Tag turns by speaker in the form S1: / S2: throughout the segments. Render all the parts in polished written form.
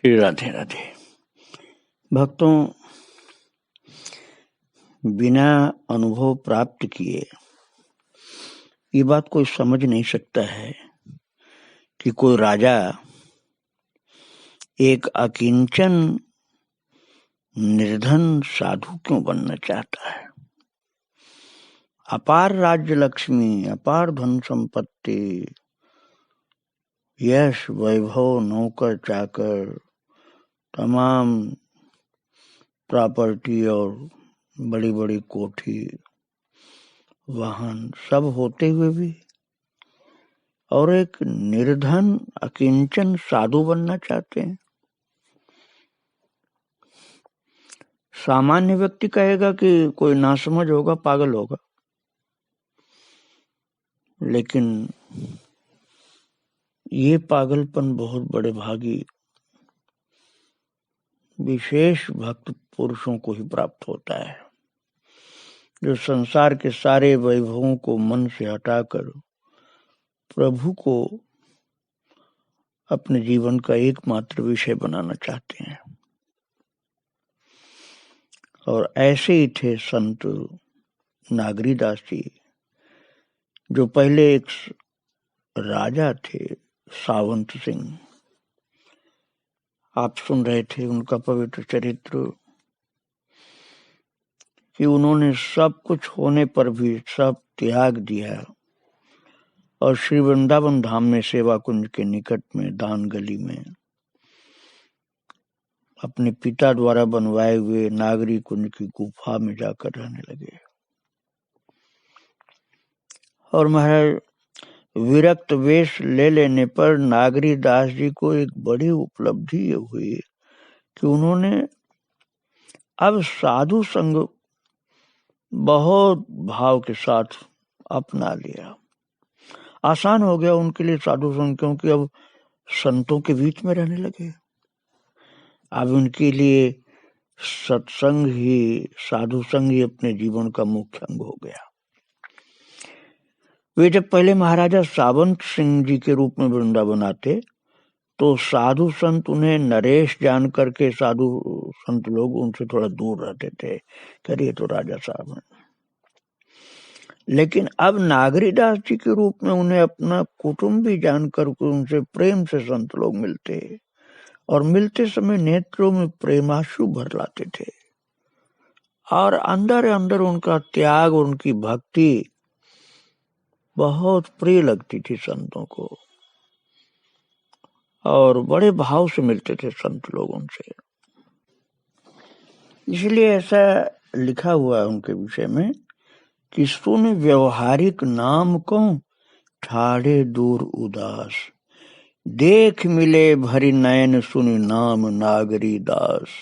S1: श्री राधे राधे। भक्तों, बिना अनुभव प्राप्त किए ये बात कोई समझ नहीं सकता है कि कोई राजा एक अकिंचन निर्धन साधु क्यों बनना चाहता है। अपार राज्य लक्ष्मी, अपार धन संपत्ति, यश वैभव, नौकर चाकर, तमाम प्रॉपर्टी और बड़ी बड़ी कोठी, वाहन सब होते हुए भी और एक निर्धन अकिंचन साधु बनना चाहते हैं। सामान्य व्यक्ति कहेगा कि कोई नासमझ होगा, पागल होगा, लेकिन ये पागलपन बहुत बड़े भागी विशेष भक्त पुरुषों को ही प्राप्त होता है, जो संसार के सारे वैभवों को मन से हटाकर प्रभु को अपने जीवन का एकमात्र विषय बनाना चाहते हैं। और ऐसे ही थे संत नागरीदास जी, जो पहले एक राजा थे, सावंत सिंह। आप सुन रहे थे उनका पवित्र चरित्र कि उन्होंने सब कुछ होने पर भी सब त्याग दिया और श्री वृंदावन धाम में सेवा कुंज के निकट में दान गली में अपने पिता द्वारा बनवाए हुए नागरी कुंज की गुफा में जाकर रहने लगे। और महाराज, विरक्त वेश ले लेने पर नागरी दास जी को एक बड़ी उपलब्धि ये हुई कि उन्होंने अब साधु संग बहुत भाव के साथ अपना लिया। आसान हो गया उनके लिए साधु संग, क्योंकि अब संतों के बीच में रहने लगे। अब उनके लिए सत्संग ही, साधु संग ही अपने जीवन का मुख्य अंग हो गया। वे जब पहले महाराजा सावंत सिंह जी के रूप में वृंदावन आते तो साधु संत उन्हें नरेश जान करके साधु संत लोग उनसे थोड़ा दूर रहते थे, करिए तो राजा साहब हैं। लेकिन अब नागरीदास जी के रूप में उन्हें अपना कुटुंबी जान करके उनसे प्रेम से संत लोग मिलते और मिलते समय नेत्रों में प्रेमाश्रु भर लाते थे और अंदर अंदर उनका त्याग और उनकी भक्ति बहुत प्रिय लगती थी संतों को और बड़े भाव से मिलते थे संत लोगों से। इसलिए ऐसा लिखा हुआ है उनके विषय में कि सुन व्यवहारिक नाम को ठाड़े दूर उदास, देख मिले भरी नयन सुनि नाम नागरी दास।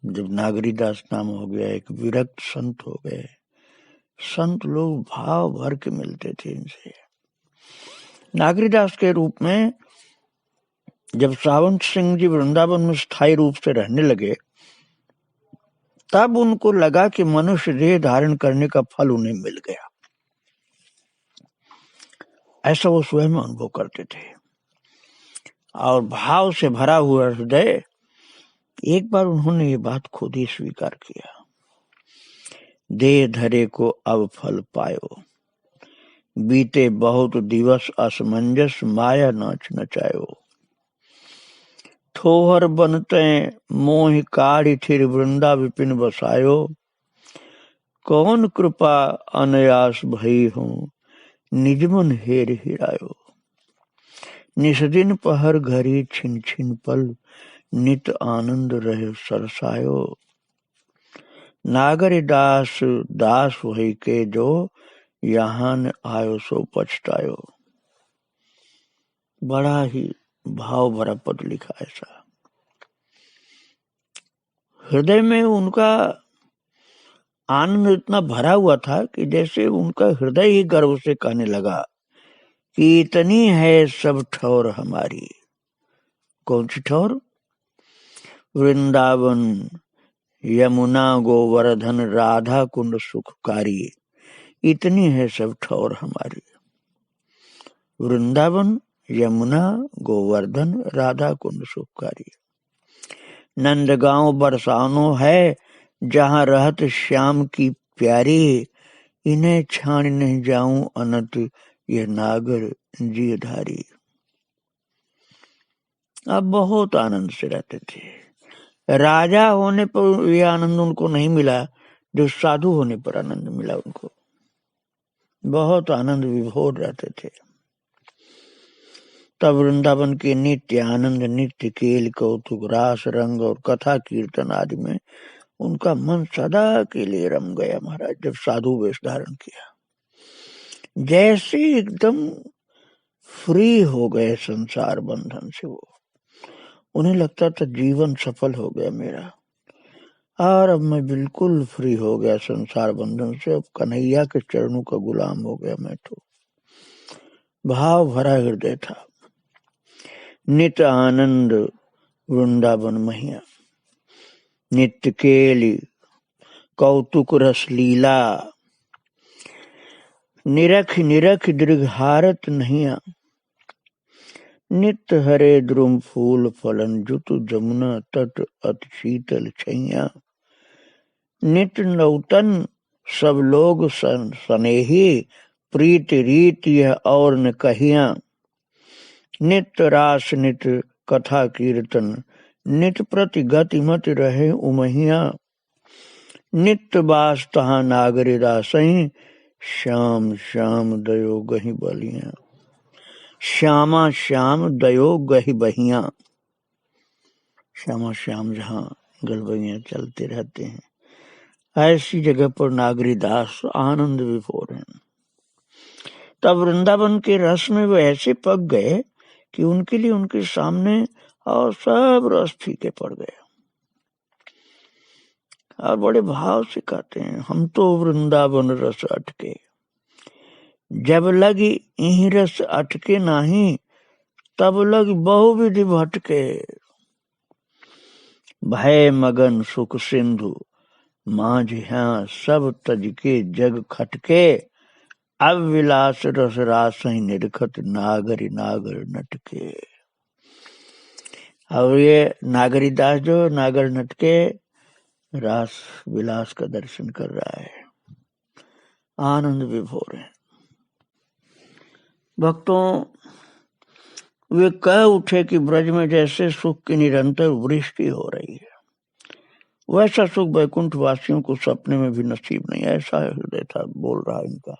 S1: जब नागरी दास नाम हो गया, एक विरक्त संत हो गए, संत लोग भाव भर के मिलते थे इनसे। नागरीदास के रूप में जब सावंत सिंह जी वृंदावन में स्थायी रूप से रहने लगे, तब उनको लगा कि मनुष्य देह धारण करने का फल उन्हें मिल गया। ऐसा वो स्वयं अनुभव करते थे और भाव से भरा हुआ हृदय एक बार उन्होंने ये बात खुद ही स्वीकार किया, देह धरे को अब फल पायो, बीते बहुत दिवस असमंजस माया नाच नचायो, थोहर बनते मोह काढ़ी थिर वृंदा विपिन बसायो, कौन कृपा अनयास भई हूँ निजमन हेर हिरायो, निस्दिन पहर घड़ी छिन छिन पल नित आनंद रहे सरसायो, नागरी दास दास वही के जो यहाँ न आयो सो पछतायो। बड़ा ही भाव भरा पद लिखा ऐसा। हृदय में उनका आनंद इतना भरा हुआ था कि जैसे उनका हृदय ही गर्व से कहने लगा कि इतनी है सब ठौर हमारी। कौन सी ठौर? वृंदावन, यमुना, गोवर्धन, राधा कुंड सुखकारी, इतनी है सब ठौर हमारी। वृंदावन, यमुना गोवर्धन राधा कुंड सुखकारी। नंदगांव बरसानो है जहाँ रहत श्याम की प्यारी, इन्हें छान नहीं जाऊं अनंत ये नागर जीधारी। अब बहुत आनंद से रहते थे। राजा होने पर यह आनंद उनको नहीं मिला जो साधु होने पर आनंद मिला उनको। बहुत आनंद विभोर रहते थे। तब वृंदावन के नित्य आनंद, नित्य खेल, कौतुक, रास, रंग और कथा कीर्तन आदि में उनका मन सदा के लिए रम गया महाराज। जब साधु वेश धारण किया, जैसे एकदम फ्री हो गए संसार बंधन से, वो उन्हें लगता था जीवन सफल हो गया मेरा, और अब मैं बिल्कुल फ्री हो गया संसार बंधन से। अब कन्हैया के चरणों का गुलाम हो गया मैं तो। भाव भरा हृदय था। नित आनंद वृंदावन मैया, नित्य केली कौतुक रस लीला, निरख निरख दीर्घहारत नहिया, नित्य हरे द्रुम फूल फलन जुतु जमुना तट अति शीतल छैया, नित्य नौतन सब लोग सनेही, प्रीत रीत यह और न कहिया, नित्य रास नित्य कथा कीर्तन, नित्य प्रति गति मत रहे उमहिया, नित्य बास तहाँ नागरी दासही, श्याम श्याम दयो गही बलिया। श्यामा श्याम दयो गही बहिया। श्यामा श्याम जहाँ गलबैया चलते रहते हैं, ऐसी जगह पर नागरी दास आनंद विभोर हैं। तब वृंदावन के रस में वो ऐसे पक गए कि उनके लिए उनके सामने और सब रस फीके पड़ गए। और बड़े भाव से कहते हैं, हम तो वृंदावन रस अटके, जब लगी यही रस अटके नाही, तब लग बहुविधि भटके, भय मगन सुख सिंधु माझिया, सब तज के जग खटके, अब विलास रस रास ही निरखत, नागरी नागर नटके। और ये नागरी दास जो नागर नटके रास विलास का दर्शन कर रहा है, आनंद विभोर है। भक्तों, वे कह उठे कि ब्रज में जैसे सुख की निरंतर वृष्टि हो रही है, वैसा सुख वैकुंठ वासियों को सपने में भी नसीब नहीं। ऐसा हृदय था बोल रहा इनका।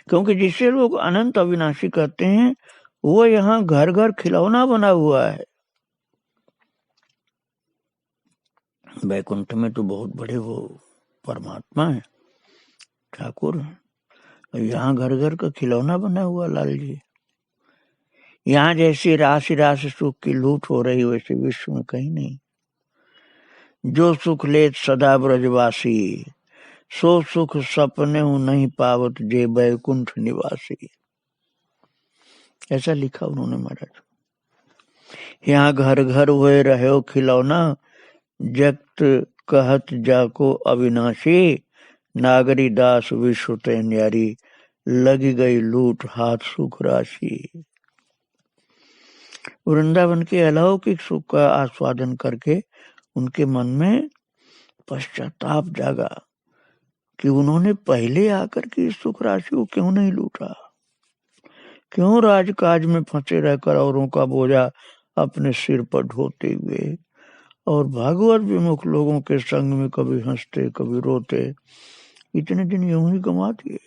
S1: क्योंकि जिसे लोग अनंत अविनाशी कहते हैं, वो यहाँ घर घर खिलौना बना हुआ है। वैकुंठ में तो बहुत बड़े वो परमात्मा है, ठाकुर है, यहाँ घर घर का खिलौना बना हुआ लाल जी। यहाँ जैसी राशि राशि सुख की लूट हो रही, वैसे विश्व में कहीं नहीं। जो सुख लेत सदा ब्रजवासी, सो सुख सपने हूं नहीं पावत, जे बैकुंठ निवासी। ऐसा लिखा उन्होंने महाराज। यहाँ घर घर हुए रहे खिलौना, जगत कहत जाको अविनाशी, नागरी दास विश्व ते न्यारी, लगी गई लूट हाथ सुख राशि। वृंदावन के अलौकिक सुख का आस्वादन करके उनके मन में पश्चाताप जागा कि उन्होंने पहले आकर के इस सुख राशि को क्यों नहीं लूटा, क्यों राजकाज में फंसे रहकर औरों का बोझा अपने सिर पर ढोते हुए और भागवत विमुख लोगों के संग में कभी हंसते कभी रोते इतने दिन यूं ही गंवा दिए।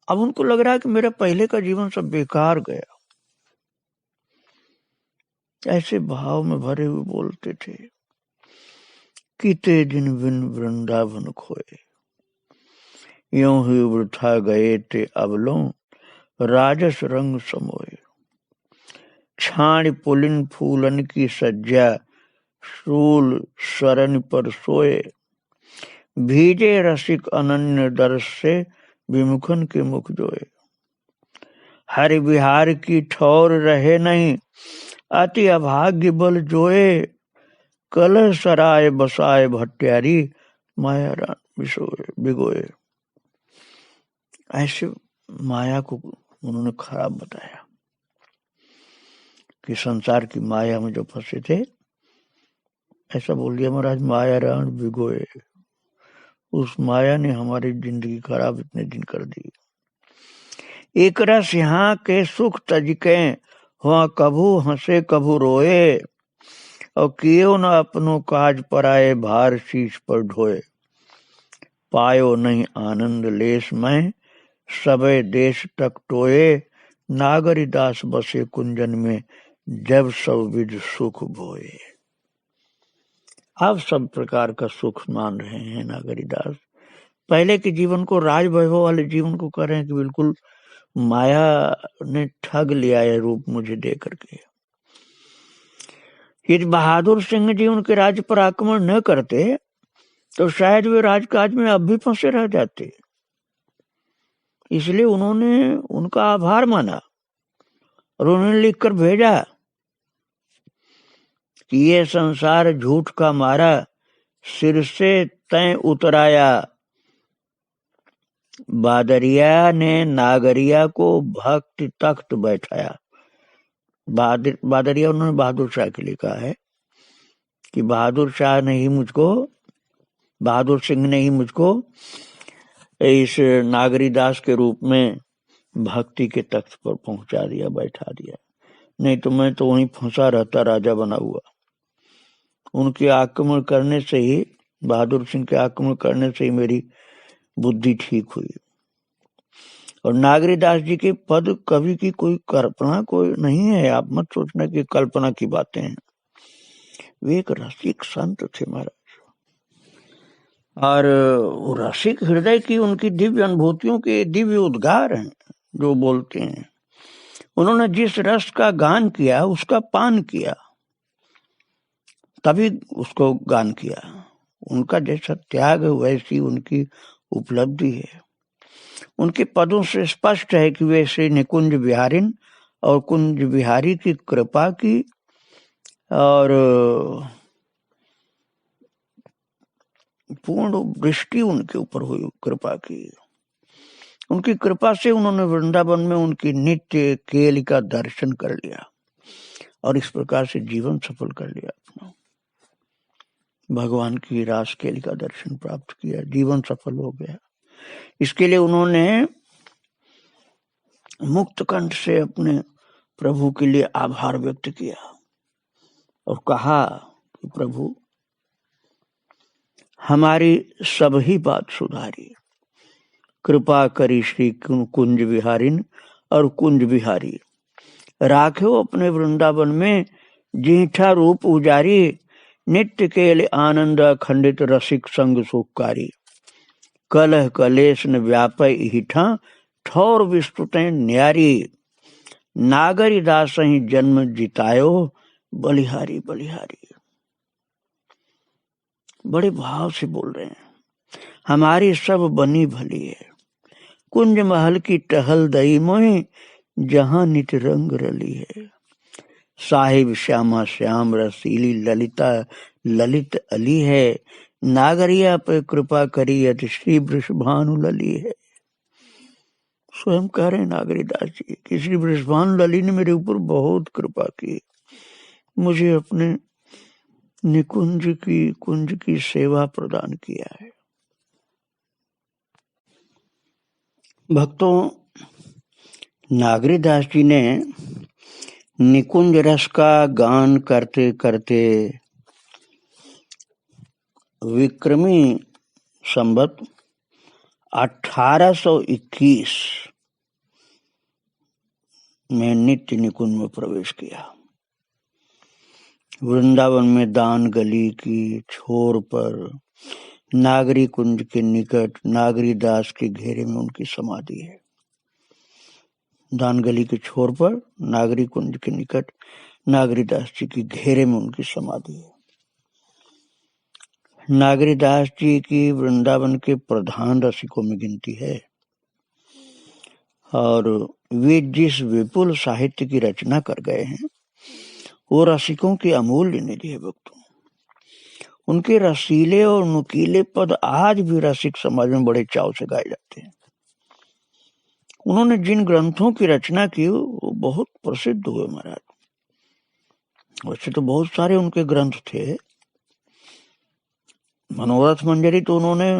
S1: अब उनको लग रहा है कि मेरा पहले का जीवन सब बेकार गया। ऐसे भाव में भरे हुए बोलते थे, किते दिन बिन वृंदावन खोए, यूं ही वृथा गए ते अबलों, राजस रंग समोए, छाण पुलिन फूलन की सज्जा, शूल शरण पर सोए, भीजे रसिक अनन्य दर्श से, विमुखन के मुख जोए, हरि विहार की ठौर रहे नहीं, अति अभाग्य बल जोए, कलह सराय बसाए भट्यारी, माया रान बिगोए। ऐसे माया को उन्होंने खराब बताया कि संसार की माया में जो फंसे थे, ऐसा बोल दिया महाराज, माया रण भिगोए, उस माया ने हमारी जिंदगी खराब इतने दिन कर दी। एक रस यहाँ के सुख तजके, हुआ कभू हंसे कभू रोए, और कियो न अपनो काज पराए, भार शीश पर ढोए। पायो नहीं आनंद लेस में, सबे देश तक टोए, नागरी दास बसे कुंजन में, जब सब विध सुख भोए। आप सब प्रकार का सुख मान रहे हैं नागरी दास, पहले के जीवन को, राज वैभव वाले जीवन को कह रहे हैं कि बिल्कुल माया ने ठग लिया है रूप मुझे दे करके। यदि बहादुर सिंह जी उनके राज्य पर आक्रमण न करते तो शायद वे राजकाज में अब भी फंसे रह जाते। इसलिए उन्होंने उनका आभार माना और उन्होंने लिखकर भेजा कि ये संसार झूठ का मारा, सिर से तय उतराया। बादरिया ने नागरिया को भक्ति तख्त बैठाया। बादरिया उन्होंने बहादुर शाह के लिए कहा है कि बहादुर शाह ने ही मुझको, बहादुर सिंह ने ही मुझको इस नागरी दास के रूप में भक्ति के तख्त पर पहुंचा दिया, बैठा दिया, नहीं तो मैं तो वहीं फंसा रहता, राजा बना हुआ। उनके आक्रमण करने से ही, बहादुर सिंह के आक्रमण करने से ही मेरी बुद्धि ठीक हुई। और नागरी दास जी के पद कवि की कोई कल्पना कोई नहीं है, आप मत सोचना कि कल्पना की बातें हैं। वे एक रसिक संत थे महाराज, और रसिक हृदय की उनकी दिव्य अनुभूतियों के दिव्य उद्गार हैं जो बोलते हैं। उन्होंने जिस रस का गान किया उसका पान किया, तभी उसको गान किया। उनका जैसा त्याग वैसी उनकी उपलब्धि है। उनके पदों से स्पष्ट है कि वे श्री निकुंज बिहारिन और कुंज बिहारी की कृपा की, और पूर्ण दृष्टि उनके ऊपर हुई कृपा की। उनकी कृपा से उन्होंने वृंदावन में उनकी नित्य केली का दर्शन कर लिया और इस प्रकार से जीवन सफल कर लिया अपना। भगवान की रास केली का दर्शन प्राप्त किया, जीवन सफल हो गया। इसके लिए उन्होंने मुक्त कंठ से अपने प्रभु के लिए आभार व्यक्त किया और कहा कि प्रभु हमारी सब ही बात सुधारी, कृपा करी श्री कुंज बिहारिन और कुंज बिहारी, राखो अपने वृंदावन में जीठा रूप उजारी, नित्य केल आनंद खंडित रसिक संग सुखकारी, कलह कलेश न व्यापय हिठा, ठौर विस्तुतें न्यारी, नागरी दास ही जन्म जितायो, बलिहारी बलिहारी। बड़े भाव से बोल रहे हैं, हमारी सब बनी भली है, कुंज महल की टहल दई मोहि, जहां नित रंग रली है, साहिब श्यामा श्याम रसीली ललिता ललित अली है, नागरिया पे कृपा करी अति श्री वृषभानु लली है। स्वयं कह रहे नागरी दास जी कि श्री वृषभानु लली ने मेरे ऊपर बहुत कृपा की, मुझे अपने निकुंज की कुंज की सेवा प्रदान किया है। भक्तों, नागरी दास जी ने निकुंज रस का गान करते करते विक्रमी संवत 1821 में नित्य निकुंज में प्रवेश किया। वृंदावन में दान गली की छोर पर नागरी कुंज के निकट नागरी दास के घेरे में उनकी समाधि है। दान गली के छोर पर नागरी कुंज के निकट नागरी दास जी के घेरे में उनकी समाधि है। नागरी दास जी की वृंदावन के प्रधान रसिकों में गिनती है और वे जिस विपुल साहित्य की रचना कर गए हैं वो रसिकों की अमूल्य निधि है। भक्तों, उनके रसीले और नुकीले पद आज भी रसिक समाज में बड़े चाव से गाए जाते हैं। उन्होंने जिन ग्रंथों की रचना की वो बहुत प्रसिद्ध हुए महाराज। वैसे तो बहुत सारे उनके ग्रंथ थे। मनोरथ मंजरी तो उन्होंने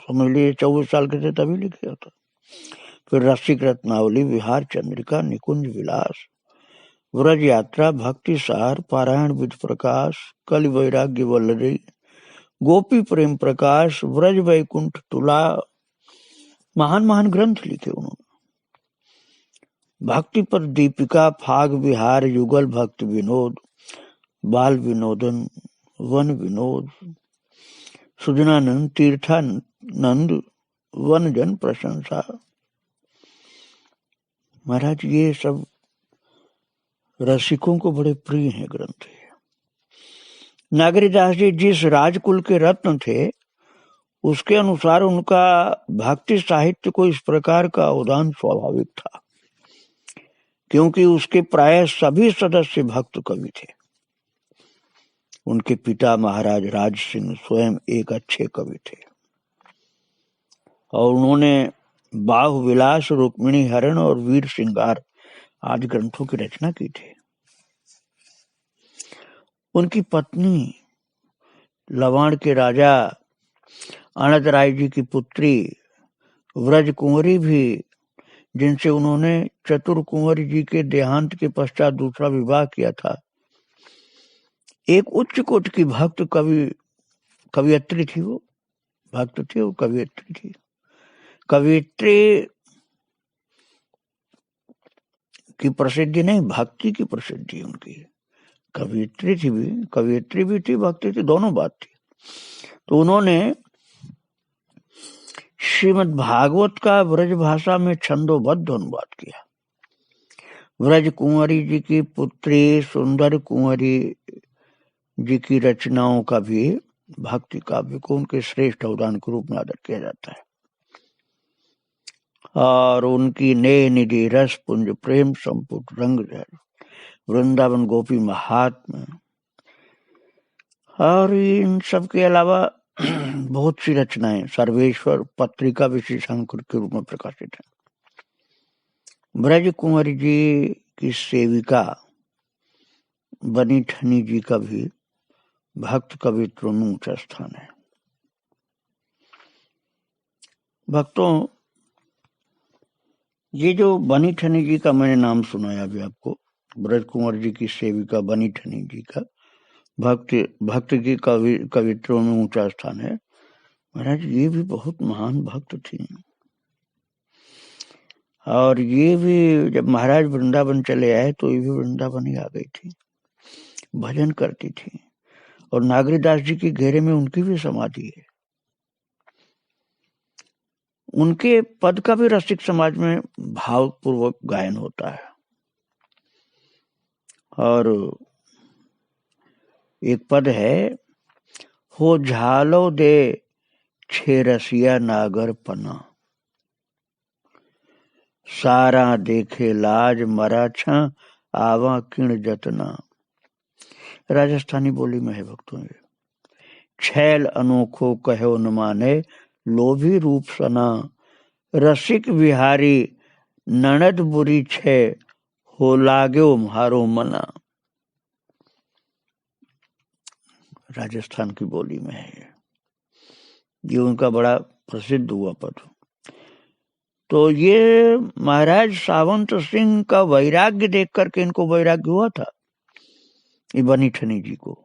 S1: समझ लिए 24 साल के थे तभी लिखा था। फिर रसिक रत्नावली, विहार चंद्रिका, निकुंज विलास, व्रज यात्रा, भक्ति सार, पारायण विद प्रकाश, कलि वैराग्य वल्लरी, गोपी प्रेम प्रकाश, व्रज वैकुंठ तुला, महान महान ग्रंथ लिखे उन्होंने। भक्ति पर दीपिका, फाग विहार, युगल भक्त विनोद, बाल विनोदन, वन विनोद, सुजनानंद, तीर्थानंद, वन जन प्रशंसा। महाराज ये सब रसिकों को बड़े प्रिय हैं ग्रंथ। नागरीदास जी जिस राजकुल के रत्न थे उसके अनुसार उनका भक्ति साहित्य को इस प्रकार का अवदान स्वाभाविक था, क्योंकि उसके प्राय सभी सदस्य भक्त कवि थे। उनके पिता महाराज राज सिंह स्वयं एक अच्छे कवि थे और उन्होंने बाहु विलास, रुक्मिणी हरण और वीर श्रृंगार आदि ग्रंथों की रचना की थी। उनकी पत्नी लवाण के राजा आनंद राय जी की पुत्री व्रज कुंवरी भी, जिनसे उन्होंने चतुर कुंवर जी के देहांत के पश्चात दूसरा विवाह किया था, एक उच्च कोटि की भक्त कवियत्री थी। वो भक्त थी, वो कवियत्री थी। कवियत्री की प्रसिद्धि नहीं, भक्ति की प्रसिद्धि उनकी। कवियत्री भी थी, भक्ति थी, दोनों बात थी। तो उन्होंने श्रीमद् भागवत का ब्रज भाषा में छंदोबद्ध अनुवाद किया। व्रज कुंवरी जी की पुत्री सुंदर कुंवरी जी की रचनाओं का भी भक्ति काव्य को उनके श्रेष्ठ अवदान के रूप में आदर किया जाता है। और उनकी नेह निधि, रस पुंज, प्रेम संपुट, रंग वृंदावन गोपी महात्मा और इन सब के अलावा बहुत सी रचनाएं सर्वेश्वर पत्रिका विशेषांक के रूप में प्रकाशित है। ब्रज कुंवर जी की सेविका बनी ठनी जी का भी भक्त कवित्व में ऊंचा स्थान है। भक्तों, ये जो बनी ठनी जी का मैंने नाम सुनाया अभी आपको, ब्रज कुंवर जी की सेविका बनी ठनी जी का भक्त की कवित्रों में ऊंचा स्थान है। महाराज ये भी बहुत महान भक्त थी और ये भी जब महाराज वृंदावन चले आए तो ये भी वृंदावन ही आ गई थी, भजन करती थी और नागरीदास जी के घेरे में उनकी भी समाधि है। उनके पद का भी रसिक समाज में भावपूर्वक गायन होता है और एक पद है, हो झालो दे छे रसिया नागर पना, सारा देखे लाज मरा छा आवा किण जतना। राजस्थानी बोली में है भक्तों। छैल अनोखो कहो न माने, लोभी रूप सना, रसिक विहारी ननद बुरी छे, हो लाग्यो म्हारो मना। राजस्थान की बोली में है, ये उनका बड़ा प्रसिद्ध हुआ पद। तो ये महाराज सावंत सिंह का वैराग्य देख करके इनको वैराग्य हुआ था, ये बनी ठनी जी को।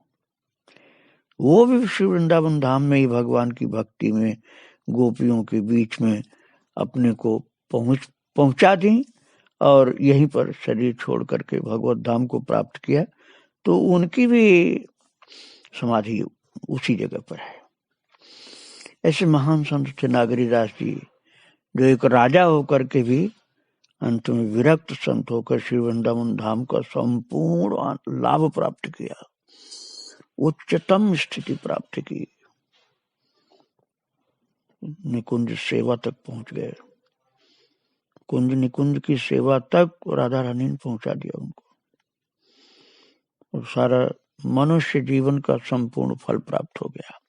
S1: वो भी श्री वृंदावन धाम में ही भगवान की भक्ति में गोपियों के बीच में अपने को पहुंचा दी और यहीं पर शरीर छोड़ करके भगवत धाम को प्राप्त किया। तो उनकी भी समाधि उसी जगह पर है। ऐसे महान संत थे नागरीदास जी, जो एक राजा होकर के भी अंत में विरक्त संत होकर श्री वृंदावन धाम का संपूर्ण लाभ प्राप्त किया, उच्चतम स्थिति प्राप्त की, निकुंज सेवा तक पहुंच गए। कुंज निकुंज की सेवा तक राधा रानी ने पहुंचा दिया उनको और सारा मनुष्य जीवन का संपूर्ण फल प्राप्त हो गया।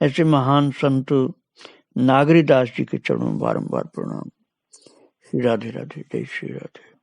S1: ऐसे महान संत नागरी दास जी के चरणों में बारंबार प्रणाम। श्री राधे राधे, जय श्री राधे।